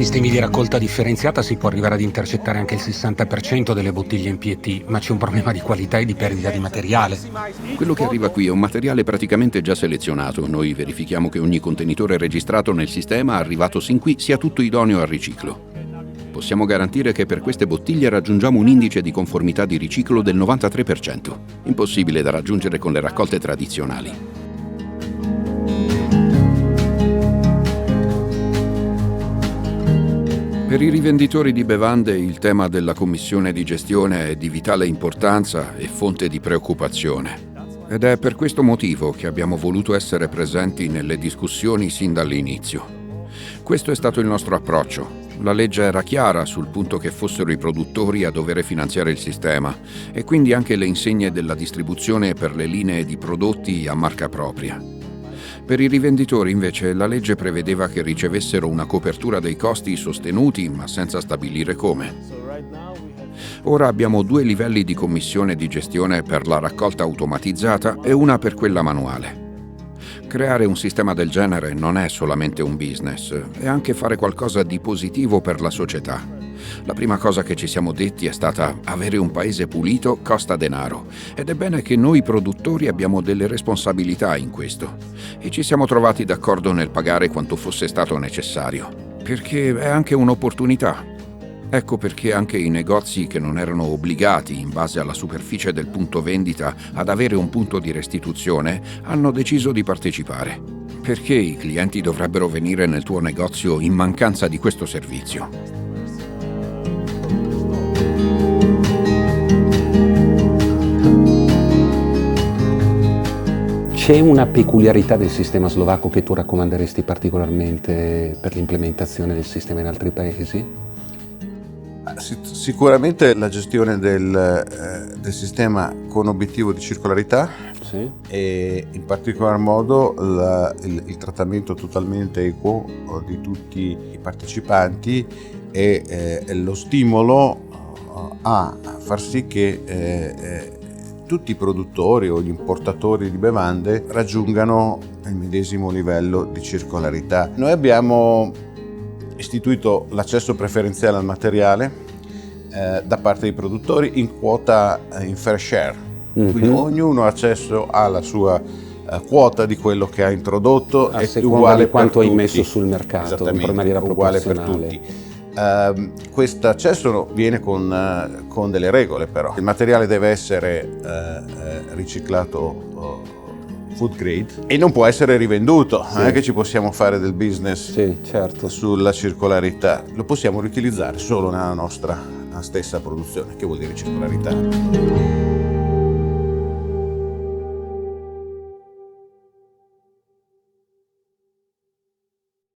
sistemi di raccolta differenziata si può arrivare ad intercettare anche il 60% delle bottiglie in PET, ma c'è un problema di qualità e di perdita di materiale. Quello che arriva qui è un materiale praticamente già selezionato. Noi verifichiamo che ogni contenitore registrato nel sistema arrivato sin qui sia tutto idoneo al riciclo. Possiamo garantire che per queste bottiglie raggiungiamo un indice di conformità di riciclo del 93%, impossibile da raggiungere con le raccolte tradizionali. Per i rivenditori di bevande il tema della commissione di gestione è di vitale importanza e fonte di preoccupazione. Ed è per questo motivo che abbiamo voluto essere presenti nelle discussioni sin dall'inizio. Questo è stato il nostro approccio. La legge era chiara sul punto che fossero i produttori a dover finanziare il sistema e quindi anche le insegne della distribuzione per le linee di prodotti a marca propria. Per i rivenditori invece la legge prevedeva che ricevessero una copertura dei costi sostenuti ma senza stabilire come. Ora abbiamo 2 livelli di commissione di gestione per la raccolta automatizzata e una per quella manuale. Creare un sistema del genere non è solamente un business, è anche fare qualcosa di positivo per la società. La prima cosa che ci siamo detti è stata: avere un paese pulito costa denaro, ed è bene che noi produttori abbiamo delle responsabilità in questo. E ci siamo trovati d'accordo nel pagare quanto fosse stato necessario, perché è anche un'opportunità. Ecco perché anche i negozi che non erano obbligati, in base alla superficie del punto vendita, ad avere un punto di restituzione, hanno deciso di partecipare. Perché i clienti dovrebbero venire nel tuo negozio in mancanza di questo servizio? C'è una peculiarità del sistema slovacco che tu raccomanderesti particolarmente per l'implementazione del sistema in altri paesi? Sicuramente la gestione del sistema con obiettivo di circolarità, sì, e in particolar modo il trattamento totalmente equo di tutti i partecipanti e lo stimolo a far sì che tutti i produttori o gli importatori di bevande raggiungano il medesimo livello di circolarità. Noi abbiamo istituito l'accesso preferenziale al materiale da parte dei produttori in quota in fair share, quindi ognuno ha accesso alla sua quota di quello che ha introdotto, a è uguale di quanto per hai tutti. messo sul mercato in maniera uguale per proporzionale. tutti. Questo accesso viene con delle regole, però il materiale deve essere riciclato food grade e non può essere rivenduto. Sì. Non è che ci possiamo fare del business, sì, certo, sulla circolarità, lo possiamo riutilizzare solo nella nostra stessa produzione, che vuol dire circolarità.